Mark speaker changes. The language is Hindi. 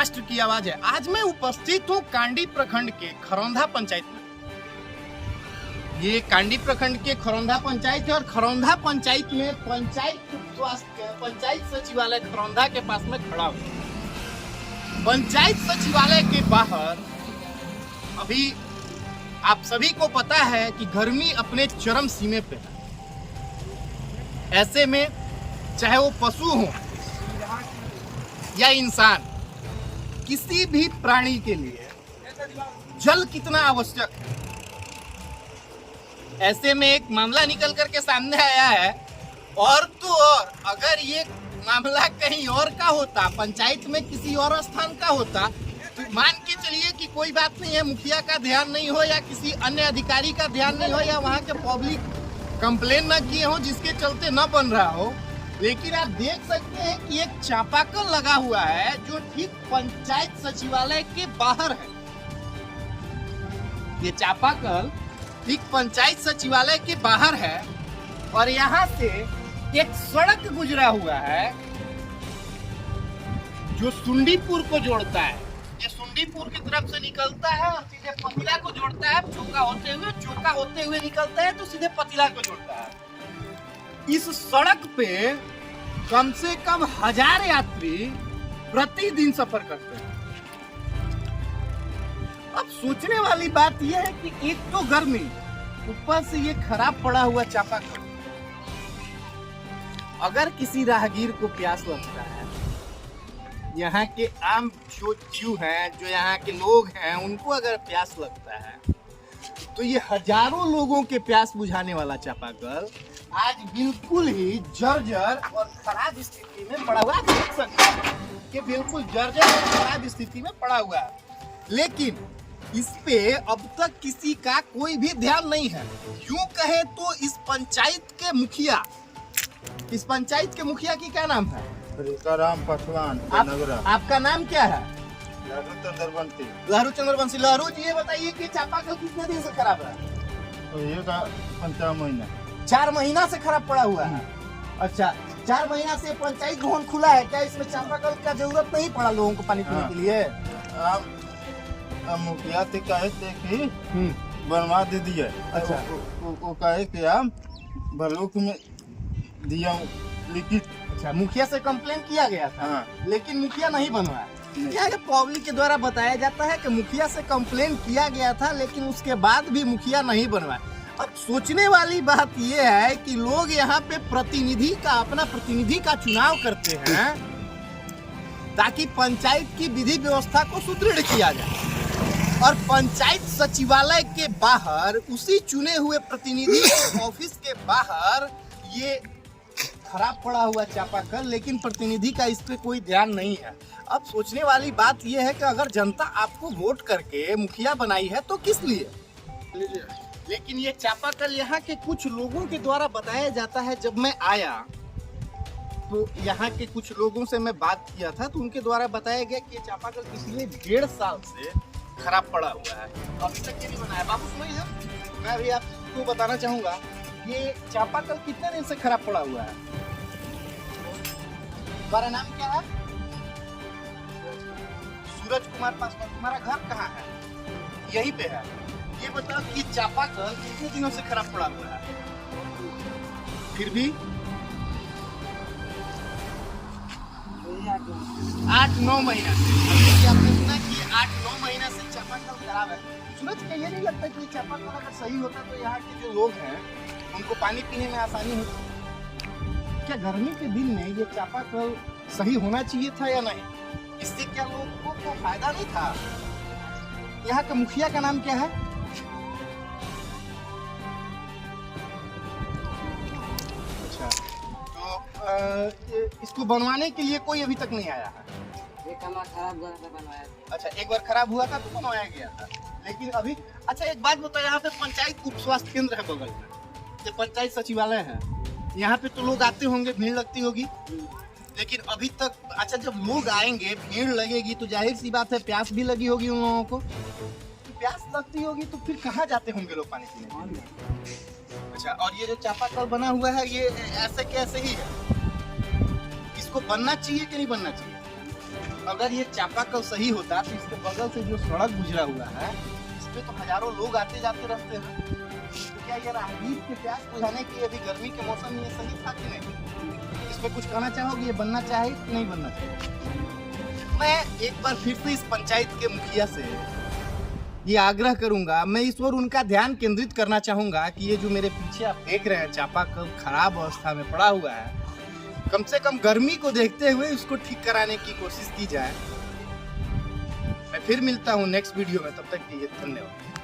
Speaker 1: राष्ट्र की आवाज है। आज मैं उपस्थित हूँ कांडी प्रखंड के खरौंधा पंचायत में। ये कांडी प्रखंड के खरौंधा पंचायत है और खरौंधा पंचायत में पंचायत सचिवालय खरौंधा के पास में खड़ा हूँ। पंचायत सचिवालय के बाहर अभी आप सभी को पता है कि गर्मी अपने चरम सीमे पे है। ऐसे में चाहे वो पशु हो या इंसान, किसी भी प्राणी के लिए जल कितना आवश्यक है। ऐसे में एक मामला निकल करके सामने आया है और तो और अगर ये मामला कहीं और का होता, पंचायत में किसी और स्थान का होता, तो मान के चलिए कि कोई बात नहीं है, मुखिया का ध्यान नहीं हो या किसी अन्य अधिकारी का ध्यान नहीं हो या वहाँ के पब्लिक कंप्लेन न किए हो जिसके चलते न बन रहा हो। लेकिन आप देख सकते हैं कि एक चापाकल लगा हुआ है जो ठीक पंचायत सचिवालय के बाहर है। ये चापाकल ठीक पंचायत सचिवालय के बाहर है और यहाँ से एक सड़क गुजरा हुआ है जो सुंडीपुर को जोड़ता है। ये सुंडीपुर की तरफ से निकलता है और सीधे पतिला को जोड़ता है। चौका होते हुए निकलता है तो सीधे पतिला को जोड़ता है। इस सड़क पे कम से कम 1000 यात्री प्रतिदिन सफर करते हैं। अब सोचने वाली बात यह है कि एक तो गर्मी, ऊपर से ये खराब पड़ा हुआ चापाकल। अगर किसी राहगीर को प्यास लगता है, यहाँ के आम जो जीव हैं, जो यहाँ के लोग हैं, उनको अगर प्यास लगता है तो ये हजारों लोगों के प्यास बुझाने वाला चापाकल आज बिल्कुल ही जर्जर और खराब स्थिति में पड़ा हुआ है। देख सकते हैं कि बिल्कुल जर्जर और खराब स्थिति में पड़ा हुआ है। लेकिन इस पे अब तक किसी का कोई भी ध्यान नहीं है। यूं कहे तो इस पंचायत की क्या नाम है?
Speaker 2: राम पासवान।
Speaker 1: आपका नाम क्या है?
Speaker 2: लहरू
Speaker 1: चंद्रवंशी। लहरू जी, ये बताइए कि चापाकल कितने दिन से खराब है?
Speaker 2: तो ये का 5 महीना
Speaker 1: 4 महीना से खराब पड़ा हुआ है। अच्छा, 4 महीना से पंचायत भवन खुला है, क्या इसमें चापाकल का जरूरत नहीं पड़ा लोगों को पानी पीने के लिए?
Speaker 2: अब मुखिया से कहे थे कि बनवा दे दिया।
Speaker 1: अच्छा,
Speaker 2: वो कहे कि हम भलुक में दिया लिखित।
Speaker 1: अच्छा, मुखिया से कंप्लेन किया गया था।
Speaker 2: हाँ।
Speaker 1: लेकिन मुखिया नहीं बनवाया। यहाँ के पब्लिक के द्वारा बताया जाता है कि मुखिया से कंप्लेन किया गया था लेकिन उसके बाद भी मुखिया नहीं बनवाया। अब सोचने वाली बात यह है कि लोग यहाँ पे अपना प्रतिनिधि का चुनाव करते हैं ताकि पंचायत की विधि व्यवस्था को सुदृढ़ किया जाए, और पंचायत सचिवालय के बाहर उसी चुने हुए प्रतिनिधि ऑफिस के बाहर ये खराब पड़ा हुआ चापाकल, लेकिन प्रतिनिधि का इस पे कोई ध्यान नहीं है। अब सोचने वाली बात यह है कि अगर जनता आपको वोट करके मुखिया बनाई है तो किस लिए? लेकिन ये चापाकल यहाँ के कुछ लोगों के द्वारा बताया जाता है। जब मैं आया तो यहाँ के कुछ लोगों से मैं बात किया था तो उनके द्वारा बताया गया कि ये चापाकल पिछले 1.5 साल से खराब पड़ा हुआ है, अभी तक ये नहीं बनाया। बाबू सुनिए, मैं भी आपको बताना चाहूँगा, ये चापाकल कितने दिन से खराब पड़ा हुआ है? तुम्हारा नाम क्या है? सूरज कुमार पासवान। तुम्हारा घर कहाँ है? यहीं पे है। ये बताओ कि चापाकल कितने दिनों से खराब पड़ा हुआ है? फिर भी 8-9 महीना। आपने सुना कि 8-9 महीना से चापाकल खराब है। सूरज, क्या ये नहीं लगता कि चापाकल अगर सही होता तो यहाँ के जो लोग हैं उनको पानी पीने में आसानी होती? क्या गर्मी के दिन में ये चापाकल सही होना चाहिए था या नहीं? इससे क्या लोगों को फायदा नहीं था? यहाँ का मुखिया का नाम क्या है? अच्छा, तो इसको बनवाने के लिए कोई अभी तक नहीं आया है?
Speaker 3: खराब हुआ था, बनवाया।
Speaker 1: अच्छा, एक बार खराब हुआ था तो बनवाया गया था, लेकिन अभी। अच्छा, एक बात बताओ, यहाँ पे पंचायत उप स्वास्थ्य केंद्र है बगल में, ये पंचायत सचिवालय है, यहाँ पे तो लोग आते होंगे, भीड़ लगती होगी, लेकिन अभी तक। अच्छा, जब लोग आएंगे, भीड़ लगेगी तो जाहिर सी बात है प्यास भी लगी होगी उन लोगों को। तो प्यास लगती होगी तो फिर कहाँ जाते होंगे लोग पानी पीने के लिए? अच्छा, और ये जो चापाकल बना हुआ है ये ऐसे कैसे ही है? इसको बनना चाहिए कि नहीं बनना चाहिए? अगर ये चापाकल सही होता तो इसके बगल से जो सड़क गुजरा हुआ है इस पे तो हजारों लोग आते जाते रहते हैं। तो क्या ये राहगीर के प्यास बुझाने के लिए अभी गर्मी के मौसम में ये सही था कि नहीं? इस पे कुछ कहना चाहोगे? ये बनना चाहिए कि नहीं बनना चाहिए? मैं एक बार फिर से इस पंचायत के मुखिया से ये आग्रह करूंगा, मैं इस ओर उनका ध्यान केंद्रित करना चाहूंगा कि ये जो मेरे पीछे आप देख रहे हैं चापाकल खराब अवस्था में पड़ा हुआ है, कम से कम गर्मी को देखते हुए उसको ठीक कराने की कोशिश की जाए। मैं फिर मिलता हूँ नेक्स्ट वीडियो में, तब तक के लिए धन्यवाद।